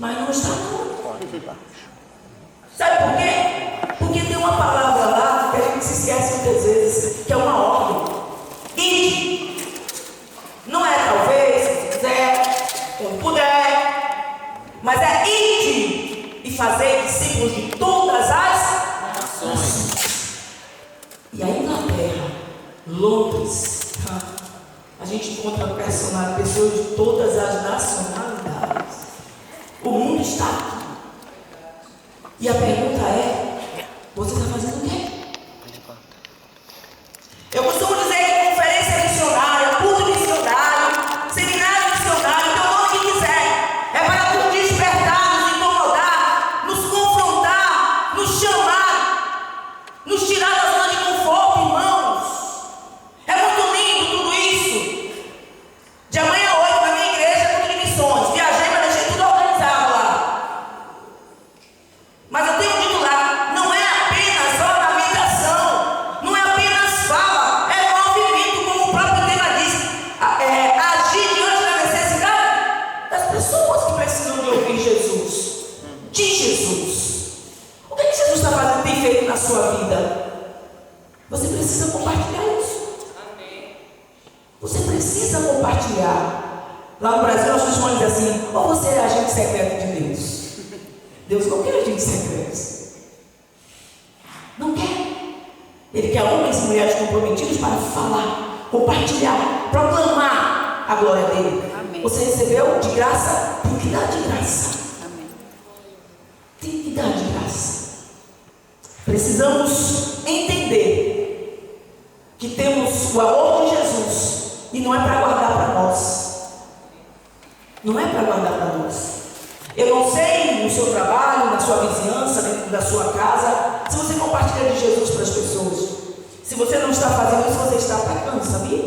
mas não está não. Sabe por quê? Porque tem uma palavra lá que a gente se esquece muitas vezes, que é uma ordem. Ide. Não é talvez, se quiser, quando puder, mas é ide e fazer discípulos de todas as nações. E a Inglaterra, Londres, a gente encontra pessoas de todas as nacionalidades. O mundo está aqui. E a pergunta é: você está fazendo o quê? Eu costumo dizer que conferência missionária, culto missionário, seminário missionário, então o nome que quiser, é para nos despertar, nos incomodar, nos confrontar, nos chamar, nos tirar da zona de conforto, irmãos. É muito lindo tudo isso. De amanhã a 8 na minha igreja, culto de missões. Viajei, mas deixei tudo organizado lá. Mas eu tenho dito lá, não é apenas ornamentação, não é apenas fala, é movimento, como o próprio tema diz, agir diante da necessidade das pessoas que precisam de ouvir Jesus, de Jesus. O que Jesus está fazendo, tem feito na sua vida? Você precisa compartilhar isso. Você precisa compartilhar. Lá no Brasil nós costumamos dizer assim: ou você é agente secreto de Deus. Deus não quer agentes secretos. Não quer. Ele quer homens e mulheres comprometidos para falar, compartilhar, proclamar a glória dele. Amém. Você recebeu de graça, tem que dar de graça. Amém. Tem que dar de graça. Precisamos entender que temos o amor de Jesus e não é para guardar para nós. Não é para guardar para nós. Eu não sei no seu trabalho, na sua vizinhança, dentro da sua casa, se você compartilha de Jesus para as pessoas. Se você não está fazendo isso, você está pecando, sabia?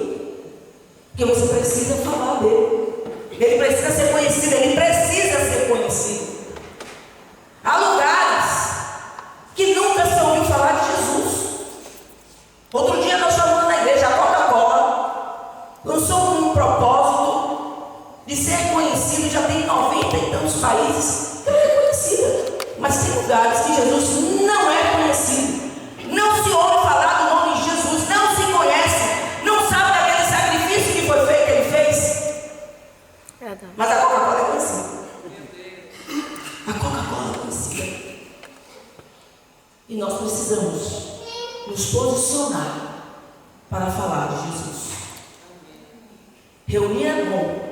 Porque você precisa falar dele. Ele precisa ser conhecido, ele precisa ser conhecido. Há lugares que nunca se ouviu falar de Jesus. Outro dia nós estávamos na igreja, a Coca-Cola lançou um propósito de ser conhecido, já tem 90 e tantos países, ela é conhecida, mas tem lugares que Jesus não é conhecido, não se ouve falar do nome de Jesus, não se conhece, não sabe daquele sacrifício que foi feito, que ele fez, mas a Coca-Cola é conhecida, a Coca-Cola é conhecida, e nós precisamos nos posicionar para falar de Jesus. Reunir é bom.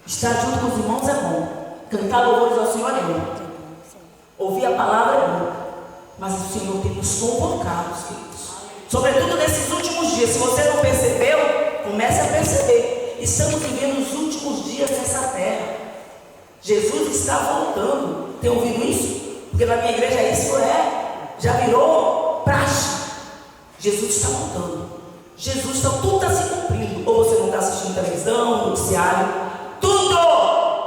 Estar junto com os irmãos é bom. Cantar louvores ao Senhor é bom. Ouvir a palavra é bom. Mas o Senhor tem nos convocado, queridos. Sobretudo nesses últimos dias. Se você não percebeu, comece a perceber. Estamos vivendo os últimos dias nessa terra. Jesus está voltando. Tem ouvido isso? Porque na minha igreja isso já virou praxe. Jesus está voltando. Jesus está, tudo está se cumprindo. Ou você não está assistindo televisão, noticiário. Tudo!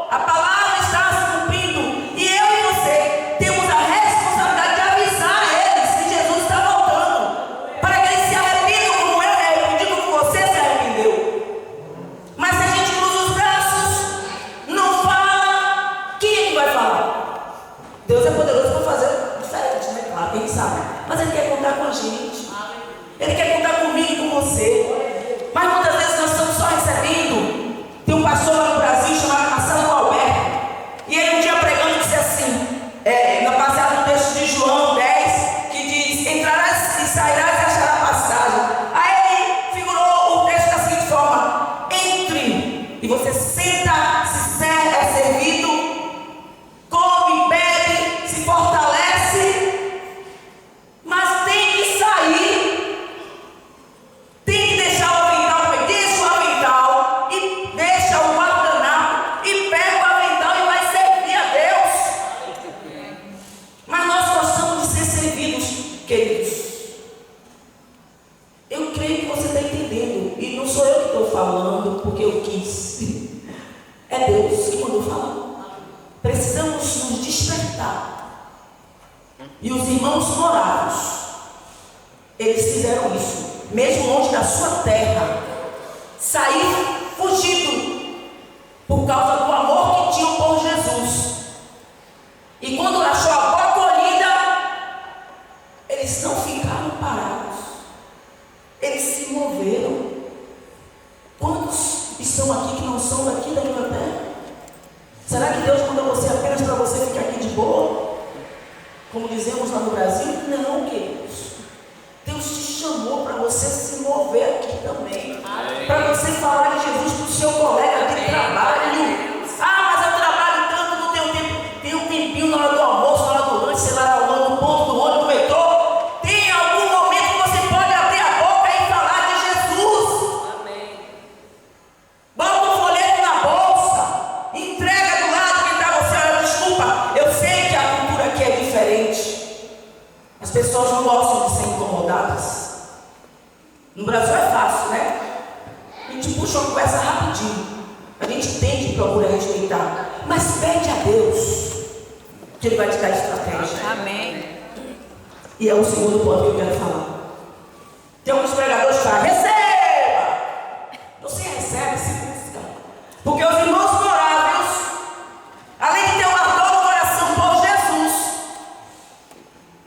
A palavra está se cumprindo. E eu e você temos a responsabilidade de avisar a eles que Jesus está voltando. Para que eles se arrependam como eu me arrependi, como você se arrependeu. Mas se a gente cruza os braços, não fala, quem é que vai falar? Deus é poderoso para fazer diferente, né? Claro, quem sabe. Mas Ele quer contar com a gente. Ele quer contar comigo e com você. Mas muitas vezes nós estamos só recebendo. Tem um pastor lá no Brasil chamado Marcelo Alberto. E ele um dia pregando disse assim, baseado no texto de João 10, que diz: entrarás e sairás e achará passagem. Aí figurou o texto da seguinte forma: entre e você senta, é servido, come, bebe, se fortalece, mas tem que sair, tem que deixar o avental, deixa o avental e deixa o guardanapo e pega o avental e vai servir a Deus. Mas nós gostamos de ser servidos, queridos. Eu creio que você está entendendo, e não sou eu que estou falando porque eu quis, é Deus que mandou falar. Precisamos nos despertar. E os irmãos morados, eles fizeram isso, mesmo longe da sua terra, sair fugido por causa do amor que tinham por Jesus. Jesus lá no Brasil? Não, queridos. Deus te chamou para você se mover aqui também. Para você falar de Jesus para o seu colega de trabalho. Ah, mas eu trabalho tanto, não tenho tempo. Tem um tempinho na hora do almoço, na hora do lanche, sei lá, no ponto do ônibus, do metrô. Tem algum momento que você pode abrir a boca e falar de Jesus. Amém. Bota um folheto na bolsa, entrega do lado que está você. Olha, desculpa, eu sei que a cultura aqui é diferente. As pessoas não gostam de ser incomodadas. No Brasil é fácil, né? A gente puxa uma conversa rapidinho. A gente entende e procura respeitar. Mas pede a Deus que Ele vai te dar estratégia. Amém. E é o segundo ponto que eu quero falar. Tem alguns pregadores que falam: receba! Você recebe, se busca. Porque os irmãos moráveis, além de ter uma dor no coração por Jesus,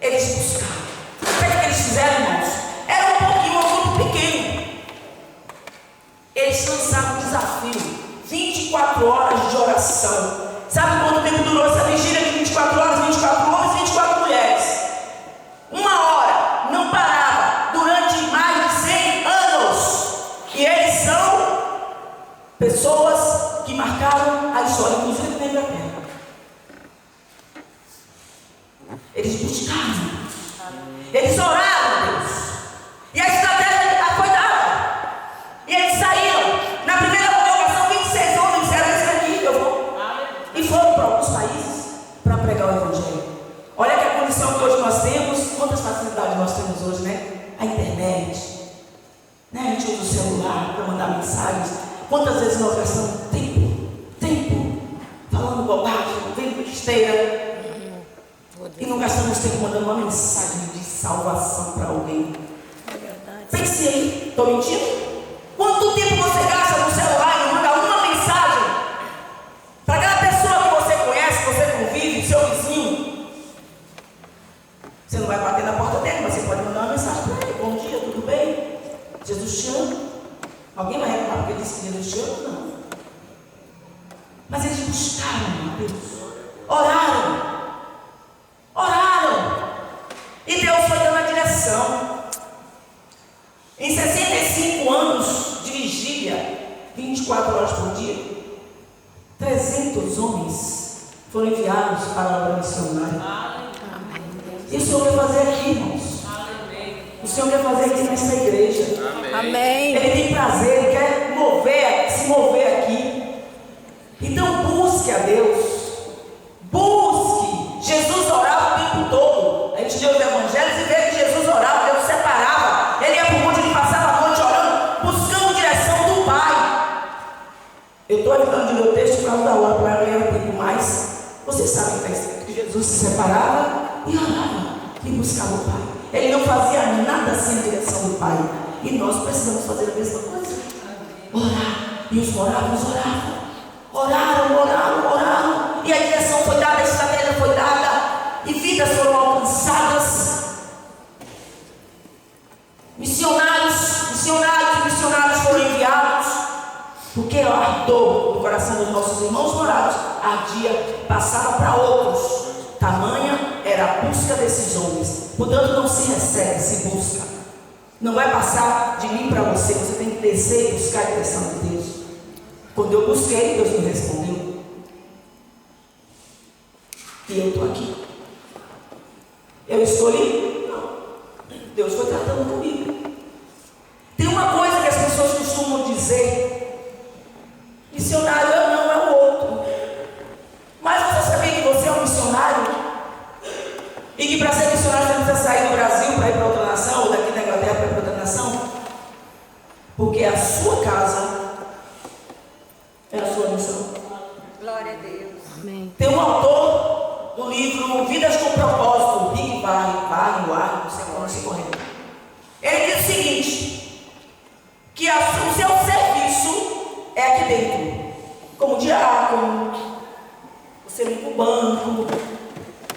eles buscaram. O que eles fizeram, irmãos? Era um pouquinho, um grupo pequeno. Eles lançaram um desafio: 24 horas de oração. Sabe quanto tempo durou essa vigília de 24 horas? 24 homens e 24 mulheres. 1 hora, não parava, durante mais de 100 anos. E eles são pessoas que marcaram a história, inclusive na Inglaterra. Eles buscaram, eles oraram a Deus, e a estratégia foi dada. E eles saíram. Na primeira convocação, 26 homens disseram: esse aqui eu vou. E foram para alguns países para pregar o Evangelho. Olha que a condição que hoje nós temos, quantas facilidades nós temos hoje, né? A internet, né? A gente usa o celular para mandar mensagens. Quantas vezes nós gastamos tempo, falando bobagem, vendo besteira, e não gastamos tempo mandando uma mensagem de salvação para alguém. Pense aí, estou mentindo? Quanto tempo você gasta no celular e manda uma mensagem para aquela pessoa que você conhece, que você convive, seu vizinho? Você não vai bater na porta dele, mas você pode mandar uma mensagem para ele: bom dia, tudo bem? Jesus te ama. Alguém vai reclamar porque ele disse que Jesus te ama? Não. Mas eles buscaram a Deus, oraram, e Deus foi dando a direção. Em 65 anos de vigília, 24 horas por dia, 300 homens foram enviados para a obra missionária. E o Senhor quer fazer aqui, irmãos. O Senhor quer fazer aqui nessa igreja. Amém. Ele tem prazer, Ele quer se mover aqui. Então busque a Deus. Busque. Jesus orava o tempo todo. A gente lê os evangelhos e vê que Jesus orava, Deus separava. Ele ia para o monte, ele passava a noite orando, buscando direção do Pai. Eu estou evitando de ler o texto para não dar hora para ganhar tempo mais. Vocês sabem que está escrito que Jesus se separava e orava e buscava o Pai. Ele não fazia nada sem a direção do Pai. E nós precisamos fazer a mesma coisa. Orar. E os moráveis oravam. Oraram. E a direção foi dada, a estratégia foi dada. E vidas foram alcançadas. Missionários foram enviados. Porque o ardor do coração dos nossos irmãos morados ardia, passava para outros. Tamanha era a busca desses homens. Portanto, não se recebe, se busca. Não vai passar de mim para você. Você tem que descer e buscar a direção de Deus. Quando eu busquei, Deus me respondeu. E eu estou aqui. Eu escolhi? Não. Deus foi tratando comigo. Tem uma coisa que as pessoas costumam dizer: missionário não é o outro. Mas você sabia que você é um missionário? E que para ser missionário você precisa sair do Brasil para ir para outra nação, ou daqui da Inglaterra para ir para outra nação? Porque a sua casa é a sua missão. Glória a Deus. Amém. Tem um autor do livro Vidas com Propósito, Rick Warren, não sei como se correndo. Ele diz o seguinte: que o seu serviço é aqui dentro, como diácono, você limpa o banco,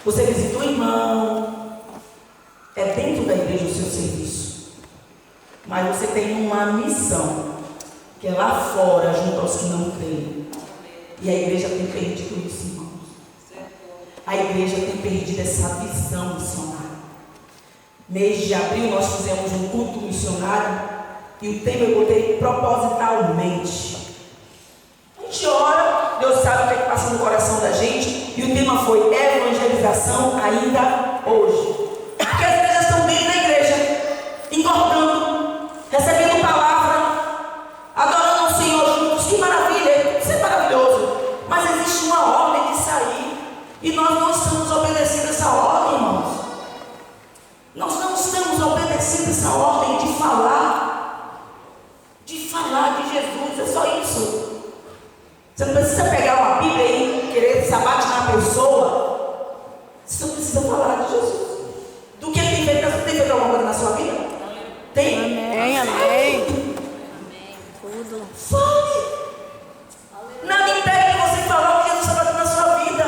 você visita o irmão, é dentro da igreja o seu serviço. Mas você tem uma missão, que é lá fora, junto aos que não creem. E a igreja tem perdido isso, irmãos. A a igreja tem perdido essa visão missionária. Mês de abril nós fizemos um culto missionário e o tema eu botei propositalmente. A gente ora, Deus sabe o que é que passa no coração da gente, e o tema foi evangelização ainda hoje. Porque as igrejas estão dentro da igreja, engordando, recebendo palavra, adorando o Senhor juntos. Que maravilha, isso é maravilhoso. Mas existe uma ordem de sair, e nós não estamos obedecendo essa ordem, irmãos. Nós não estamos obedecendo essa ordem de falar de Jesus. É só isso. Você não precisa pegar uma Bíblia e querer sabatinar a pessoa. Você só precisa falar de Jesus. Do que ele tem feito? Você tem feito alguma coisa na sua vida? Tem? Amém, amém. Tudo. Fale. Nada impede de você falar o que Jesus está fazendo na sua vida.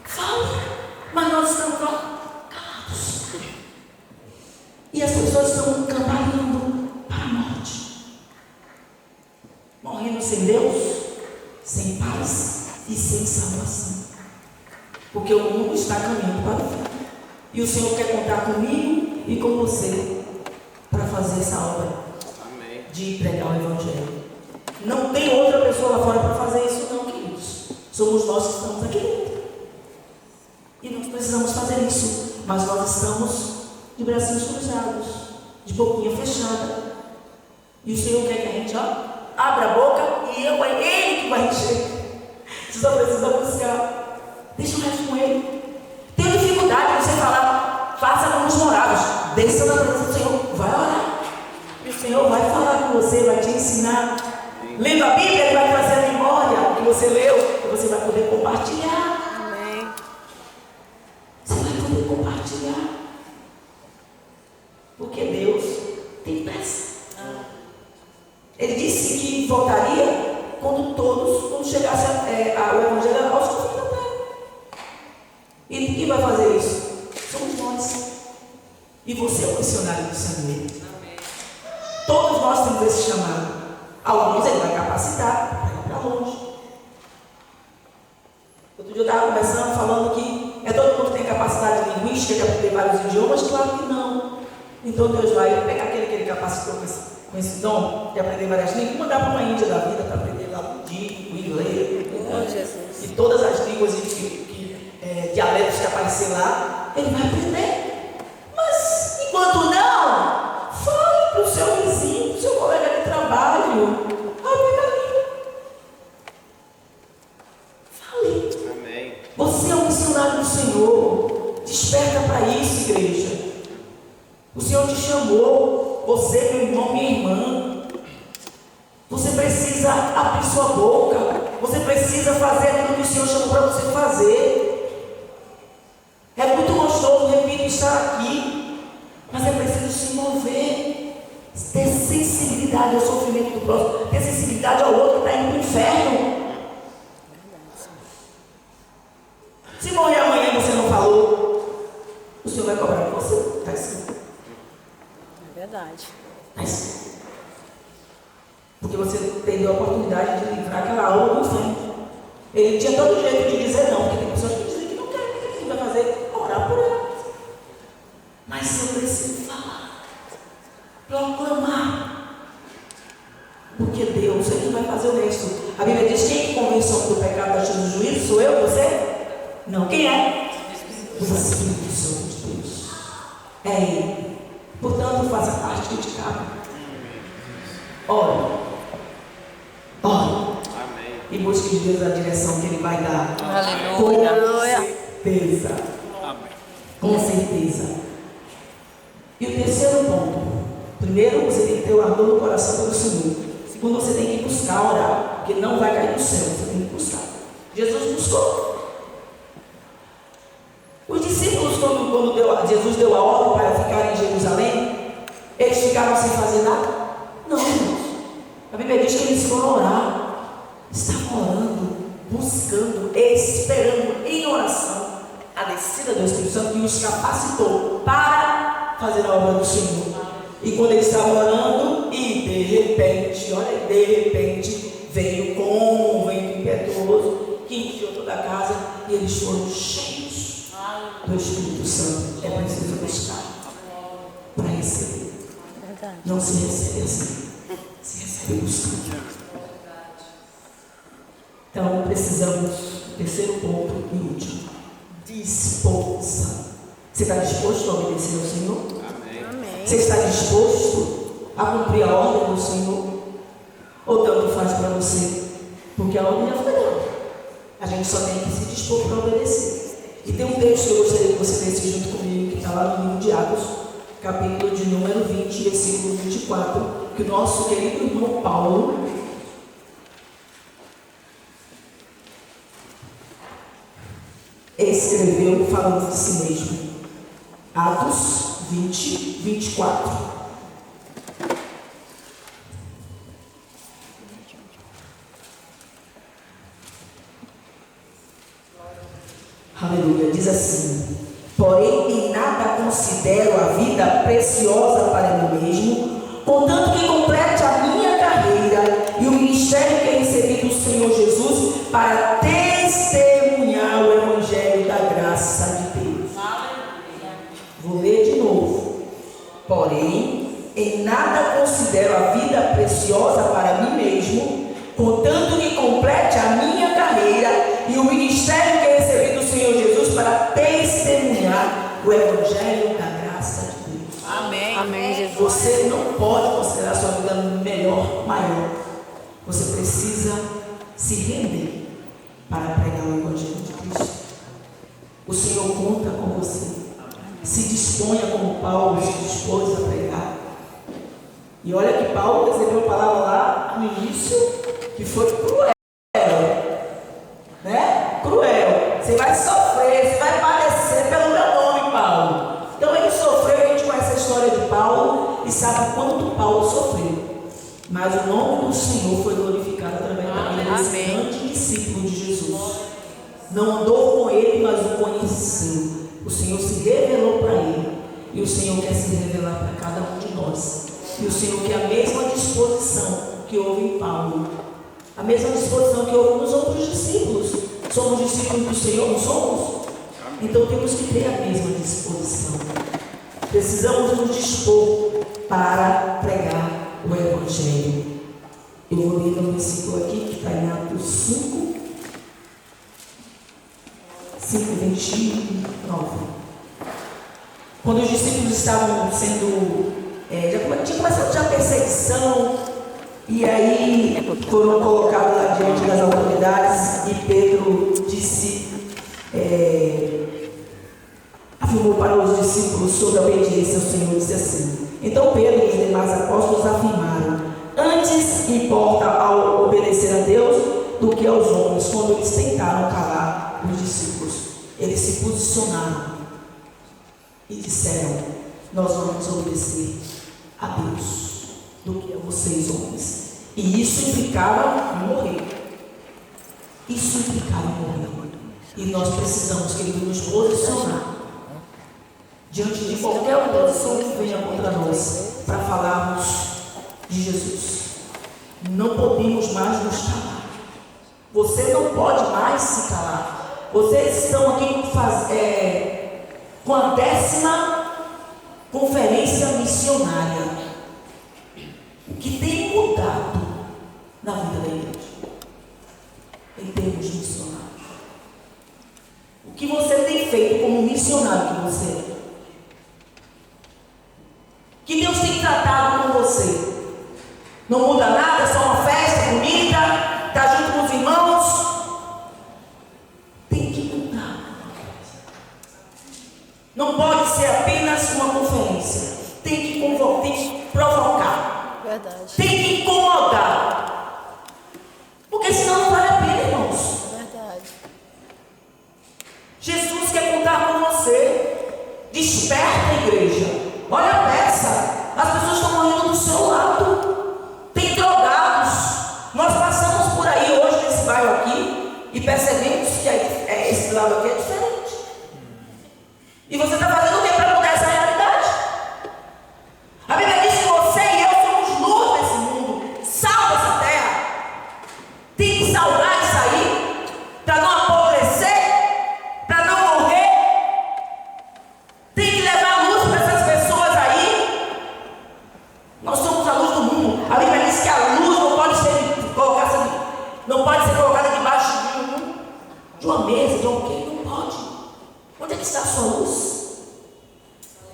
Fale. Mas nós estamos calados. E as pessoas estão caminhando para a morte. Morrendo sem Deus, sem paz e sem salvação. Porque o mundo está caminhando para o fim. E o Senhor quer contar comigo e com você para fazer essa obra. Amém. De pregar o Evangelho. Não tem outra pessoa lá fora para fazer isso não, queridos. Somos nós que estamos aqui dentro. E nós precisamos fazer isso. Mas nós estamos de bracinhos cruzados, de boquinha fechada. E o Senhor quer que a gente abra a boca e é Ele que vai encher. Você só precisa buscar. Deixa o resto com Ele. Tem dificuldade de você falar, faça como os morados. Desça na presença do Senhor, vai orar. E o Senhor vai falar com você, vai te ensinar. Lendo a Bíblia, Ele vai trazer a memória o que você leu, e você vai poder compartilhar. Amém. Você vai poder compartilhar. Porque Deus tem pressa. Ele disse que voltaria quando chegasse o Evangelho aos confins da terra. E quem vai fazer isso? Somos nós. E você é o missionário do Senhor. Todos nós temos esse chamado. Alguns Ele vai capacitar para ir para longe. Outro dia eu estava conversando, falando que todo mundo tem capacidade linguística de aprender vários idiomas. Claro que não. Então Deus vai pegar aquele que Ele capacitou com esse dom de aprender várias línguas e mandar para uma Índia da vida para aprender lá o budismo, o inglês, e todas as línguas dialetos que aparecer lá, ele vai aprender. Mas enquanto não, fale para o seu vizinho, para o seu colega de trabalho. Abre a língua. Fale. Amém. Você é um missionário do Senhor. Desperta para isso, igreja. O Senhor te chamou. Você, meu irmão, minha irmã. Você precisa abrir sua boca. Você precisa fazer aquilo que o Senhor chamou para você fazer. É muito gostoso, repito, estar aqui, mas é preciso se mover, ter sensibilidade ao sofrimento do próximo, ter sensibilidade ao outro que está indo para o inferno. Se morrer amanhã e você não falou, o Senhor vai cobrar de você. Está escrito. É verdade. Está escrito. Porque você perdeu a oportunidade de livrar aquela alma do inferno. Ele tinha todo jeito de dizer não, porque tem pessoas que dizem que não querem, o que ele vai fazer? Orar por ela. Mas eu preciso falar, proclamar, porque Deus é quem vai fazer o resto. A Bíblia diz: quem convence do pecado, da justiça, do juízo? Sou eu, você? Não, quem é? O Espírito Santo de Deus. É Ele. Portanto, faça parte de cada. Ore. E busque de Deus a direção que Ele vai dar. Aleluia. Com certeza. Com certeza. E o terceiro ponto. Primeiro, você tem que ter o ardor no coração pelo Senhor. Segundo, você tem que buscar orar. Porque não vai cair do céu. Você tem que buscar. Jesus buscou. Os discípulos, quando Jesus deu a ordem para ficar em Jerusalém, eles ficaram sem fazer nada? Não, irmãos. A Bíblia diz que eles foram orar. Estavam orando, buscando, esperando em oração a descida do Espírito Santo que os capacitou para fazer a obra do Senhor. E quando eles estavam orando, e de repente, olha, de repente, veio como um vento impetuoso que encheu toda a casa e eles foram cheios do Espírito Santo. É preciso buscar para receber. Não se recebe assim, se recebe buscando. Então precisamos, terceiro ponto e último, disposição. Você está disposto a obedecer ao Senhor? Amém. Você está disposto a cumprir a ordem do Senhor? Ou tanto faz para você? Porque a ordem já foi dada. A gente só tem que se dispor para obedecer. E tem um texto que eu gostaria que você lesse junto comigo, que está lá no livro de Atos, capítulo de número 20, versículo 24, que o nosso querido irmão Paulo escreveu falando de si mesmo. Atos 20, 24. Aleluia, diz assim: porém em nada considero a vida preciosa para mim mesmo, contanto que complete a minha carreira e o ministério que recebi do Senhor Jesus para testemunhar o Evangelho da graça de Deus. Vou ler de novo. Porém, em nada considero a vida preciosa para mim mesmo, contanto que complete a minha carreira e o ministério que recebi do Senhor Jesus para testemunhar o Evangelho da graça de Deus. Amém. Amém, Jesus. Você não pode considerar sua vida melhor, maior. Você precisa se render para pregar o Evangelho de Cristo. O Senhor conta com você. Se disponha como Paulo se dispôs a pregar. E olha que Paulo recebeu a palavra lá no início, que foi cruel. Né? Cruel. Você vai sofrer, você vai padecer pelo meu nome, Paulo. Então ele sofreu, a gente conhece a história de Paulo e sabe quanto Paulo sofreu. Mas o nome do Senhor foi glorificado através daquele grande discípulo de Jesus. Não andou com ele, mas o conheceu. O Senhor se revelou para ele. E o Senhor quer se revelar para cada um de nós. E o Senhor quer a mesma disposição que houve em Paulo. A mesma disposição que houve nos outros discípulos. Somos discípulos do Senhor, não somos? Então temos que ter a mesma disposição. Precisamos nos dispor para pregar o Evangelho. Eu vou ler um versículo aqui que está em Atos 5, 29. Quando os discípulos estavam sendo, tinha começado já a perseguição, e aí foram colocados lá diante das autoridades, e Pedro disse, afirmou para os discípulos sobre a obediência ao Senhor, disse assim: então Pedro e os demais apóstolos afirmaram: antes importa ao obedecer a Deus do que aos homens. Quando eles tentaram calar os discípulos, eles se posicionaram e disseram: nós vamos obedecer a Deus do que a vocês, homens. E isso implicava em morrer. Isso implicava em morrer. E nós precisamos, querido, nos posicionar diante de qualquer oposição que venha contra nós, para falarmos de Jesus. Não podemos mais nos calar. Você não pode mais se calar. Vocês estão aqui com a 10ª conferência missionária. O que tem mudado na vida da igreja em termos missionários? O que você tem feito como missionário que você é? Que Deus tem tratado com você? Não muda nada, é só uma festa, comida, está junto com os irmãos. Tem que mudar. Não pode ser apenas uma conferência. Tem que convocar, tem que provocar. Verdade. Tem que incomodar. Porque senão não vale a pena, irmãos. Verdade. Jesus quer contar com você. Desperta a igreja. Olha a peça, as pessoas estão morrendo do seu lado. Tem drogados. Nós passamos por aí hoje nesse bairro aqui e percebemos que esse lado aqui é diferente. E você está fazendo o que para mudar essa realidade? A Bíblia diz que você e eu somos luz desse mundo, sal dessa terra. Tem que salgar isso aí para não apodrecer. de uma mesa, de alguém, não pode. Onde é que está a sua luz?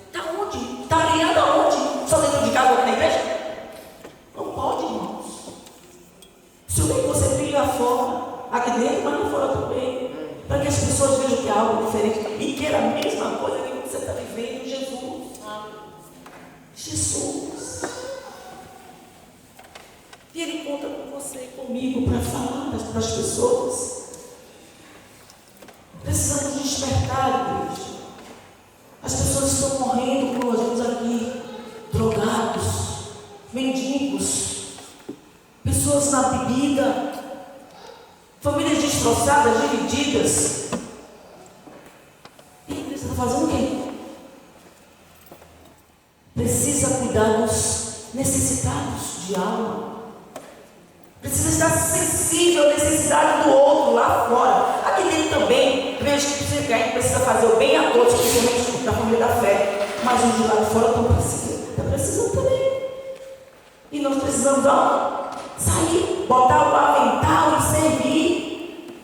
Está onde? Está brilhando aonde? Só dentro de casa ou aqui na igreja? Não pode, irmãos. Se o bem que você brilha lá fora, aqui dentro, mas lá fora também, para que as pessoas vejam que é algo diferente e queiram a mesma coisa que você está vivendo, Jesus. Jesus. E Ele conta com você e comigo para falar para as pessoas. Precisamos despertar, igreja. As pessoas estão morrendo, como nós vemos aqui, drogados, mendigos, pessoas na bebida, famílias destroçadas, divididas. E a igreja está fazendo o quê? Precisa cuidar dos necessitados de alma. Precisa estar sensível à necessidade do outro lá fora. Aqui dentro também, veja que a gente precisa fazer o bem a todos, principalmente da família da fé. Mas os de lá de fora estão precisando também. E nós precisamos sair, botar o avental e servir.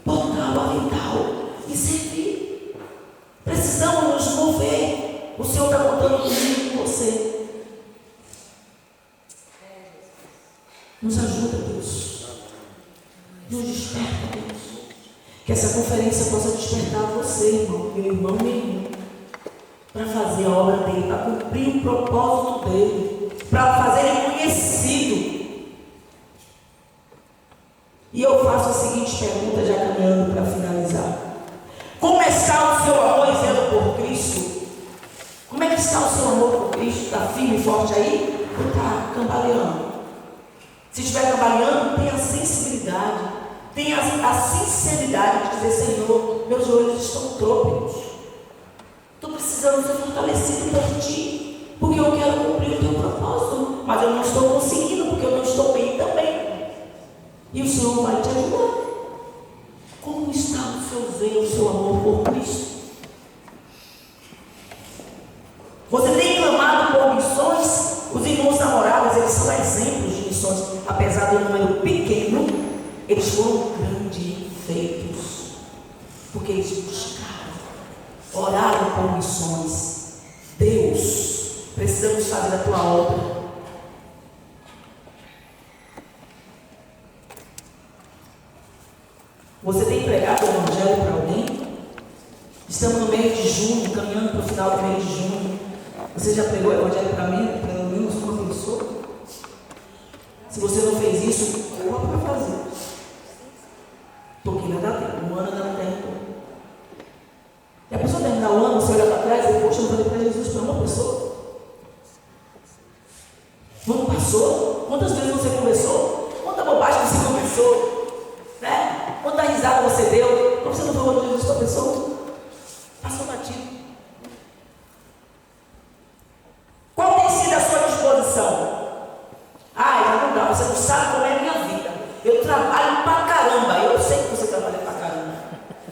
Botar o avental e servir. Precisamos nos mover. O Senhor está contando comigo e com você. Nos ajuda, Deus. Nos desperta, Deus. Que essa conferência possa despertar você, irmão, meu irmão, minha irmã, para fazer a obra dele, para cumprir o propósito dele, para fazer ele conhecido. E eu faço a seguinte pergunta, já caminhando para finalizar. Como está o seu amor e zelo por Cristo? Como é que está o seu amor por Cristo? Está firme e forte aí? Ou está cambaleando? Se estiver cambaleando, tenha sensibilidade, tenha a sinceridade de dizer: Senhor, meus joelhos estão trôpegos, estou precisando ser fortalecido por Ti, porque eu quero cumprir o Teu propósito, mas eu não estou conseguindo, porque eu não estou bem também. E o Senhor vai te ajudar. Como está o seu zelo, o seu amor por Cristo? Você tem clamado por missões? Os irmãos namorados, eles são exemplos de missões. Apesar do número pequeno, eles foram grandes feitos, porque eles buscaram, oraram por missões. Deus, precisamos fazer a Tua obra. Você tem pregado o Evangelho para alguém? Estamos no mês de junho, caminhando para o final do mês de junho. Você já pregou o Evangelho para mim, pelo menos uma pessoa? Se você não fez isso, corra para fazer. Porque ainda dá tempo, um ano ainda não tem. E a pessoa terminar o ano, você olha para trás e diz: poxa, eu falei para Jesus para uma pessoa. Não passou? Quantas vezes você conversou? Quanta bobagem você conversou? Né? Quanta risada você deu? Como você não falou de Jesus para a pessoa? Passou batido. Qual tem sido a sua disposição? Já não dá, você não sabe como é a minha vida. Eu trabalho pra caramba. Eu sei que você trabalha pra caramba.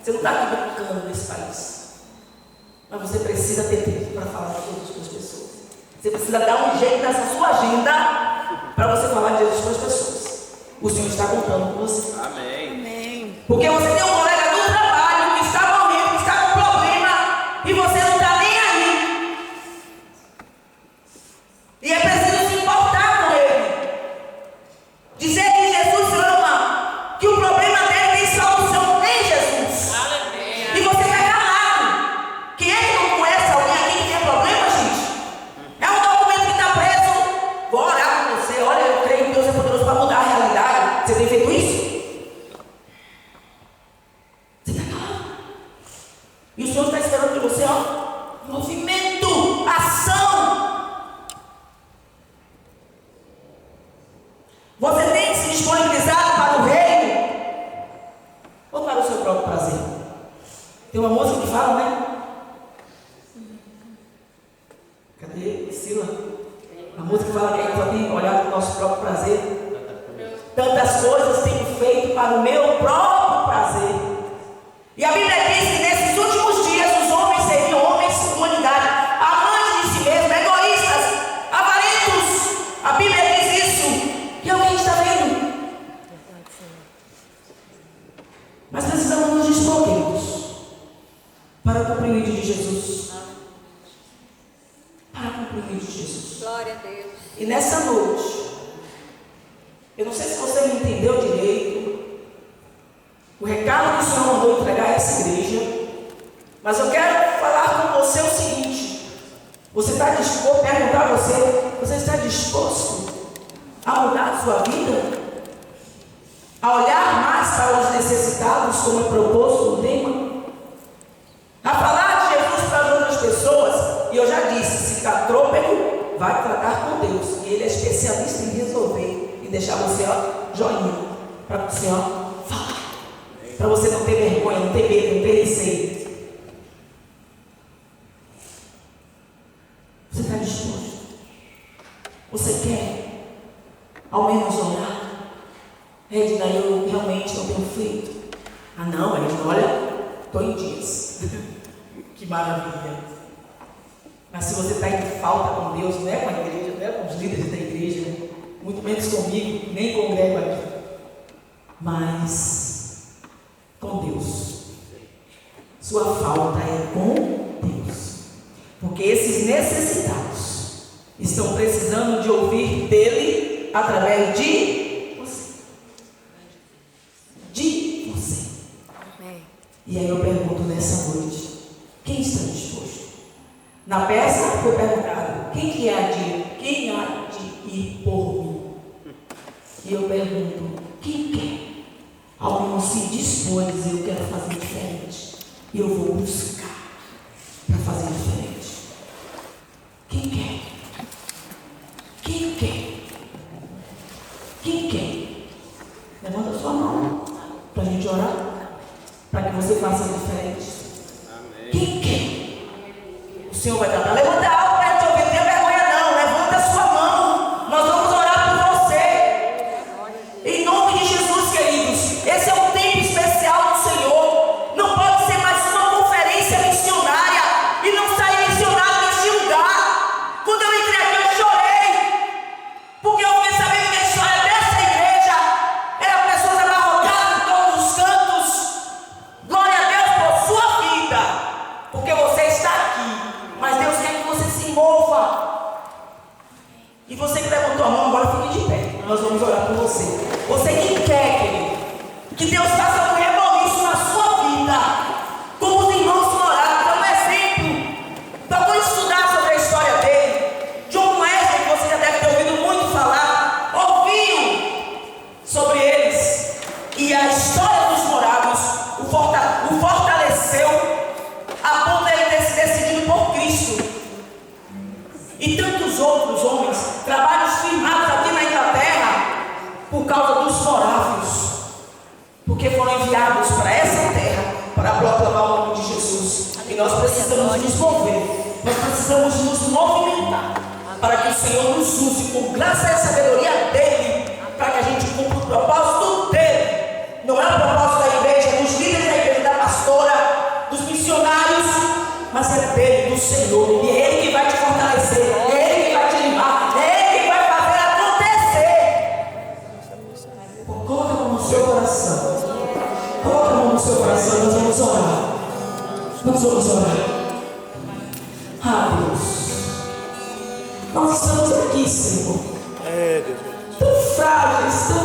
Você não está aqui brincando nesse país. Mas você precisa ter tempo para falar de Jesus para as pessoas. Você precisa dar um jeito nessa sua agenda para você falar de Jesus para as pessoas. O Senhor está contando com você. Amém. Porque você tem um colega do trabalho que está morrendo, que está com problema, e você não está nem aí. E é preciso se importar com ele. Dizer que Jesus ama, que o problema dele tem solução em Jesus. Aleluia. E você vai calado. Quem é que não conhece alguém aqui que tem problema, gente? É um documento que está preso. Vou orar com você. Olha, eu creio que Deus é poderoso para mudar a realidade. Você tem feito isso? Você está calado. E o Senhor está esperando de você, movimento, ação. Você tem se disponibilizado para o reino ou para o seu próprio prazer? Tem uma música que fala, né? Cadê Priscila? A música que fala que a gente só tem olhado para o nosso próprio prazer. Tantas coisas tenho feito para o meu próprio prazer. E a Bíblia diz que nesses últimos dias os homens seriam homens de humanidade, amantes de si mesmos, egoístas, avarentos. A Bíblia diz isso. E alguém está vendo? Mas precisamos nos comprimido de Jesus. Para o comprimido de Jesus. Glória a Deus. E nessa noite, eu não sei se você me entendeu direito, o recado que o Senhor mandou entregar a essa igreja, mas eu quero falar com você o seguinte: você está disposto, perguntar a você está disposto a mudar a sua vida? A olhar mais para os necessitados, como é proposto no tema? A falar de Jesus para as outras pessoas? E eu já disse, se está trôpego, vai tratar com Deus. E Ele é especialista em resolver e deixar você, ó, joinha, para você, ó, falar. Para você não ter vergonha, não ter medo, não ter receio. Você está disposto? Você quer ao menos orar? Edna, eu realmente não tenho feito. Ah não, Edna, olha, estou em dias. Que maravilha. Mas se você está em falta com Deus, não é com a igreja, não é com os líderes da igreja, muito menos comigo, nem congrego aqui, mas com Deus. Sua falta é com Deus. Porque esses necessitados estão precisando de ouvir dele através de você. Amém. E aí eu pergunto nessa noite: quem está disposto? Na peça foi perguntado: quem há de ir por mim? E eu pergunto: quem quer? Alguém se dispõe a dizer: eu quero fazer diferente. E eu vou buscar para fazer diferente. Quem quer? Quem quer? Quem quer? Levanta a sua mão para a gente orar, para que você faça diferente. Amém. Quem quer? O Senhor vai dar. Levanta alto para te ouvir, não tenha vergonha não. Levanta a sua mão. Nós vamos orar por você. Em nome de Jesus, queridos. Esse é um tempo especial do Senhor. Não pode ser mais uma conferência missionária e não sair missionário neste lugar. Quando eu entrei aqui, eu chorei, porque eu fiquei sabendo que a história dessa igreja era pessoas abarrotadas em todos os cantos. Glória a Deus por sua vida, porque você está aqui, mas Deus quer que você se mova. E você que levantou a mão, agora fique de pé. Nós vamos orar por você. Você que quer, querido, que Deus faça um reboliço na sua vida, como os irmãos oraram, dá um exemplo. Então vamos estudar sobre a história dele. John Wesley, que você já deve ter ouvido muito falar, ouviu sobre eles. E a história dos moravos o fortaleceu a ponto de ele ter se decidido por Cristo. E tantos outros homens, trabalhos firmados aqui na Inglaterra, por causa dos morávios, porque foram enviados para essa terra para proclamar o nome de Jesus. E nós precisamos nos mover, nós precisamos nos movimentar, para que o Senhor nos use com graça e sabedoria dele, para que a gente cumpra o propósito dele. Não é o propósito da igreja, dos líderes da igreja, da pastora, dos missionários, mas é dele, do Senhor. E é ele que vai te fortalecer, é ele que vai te limpar, é ele que vai fazer acontecer. Coloca a mão no seu coração. Coloca a mão no seu coração. Nós vamos orar. Nós vamos orar. Ah, Deus, nós estamos aqui, Senhor, tão frágeis, tão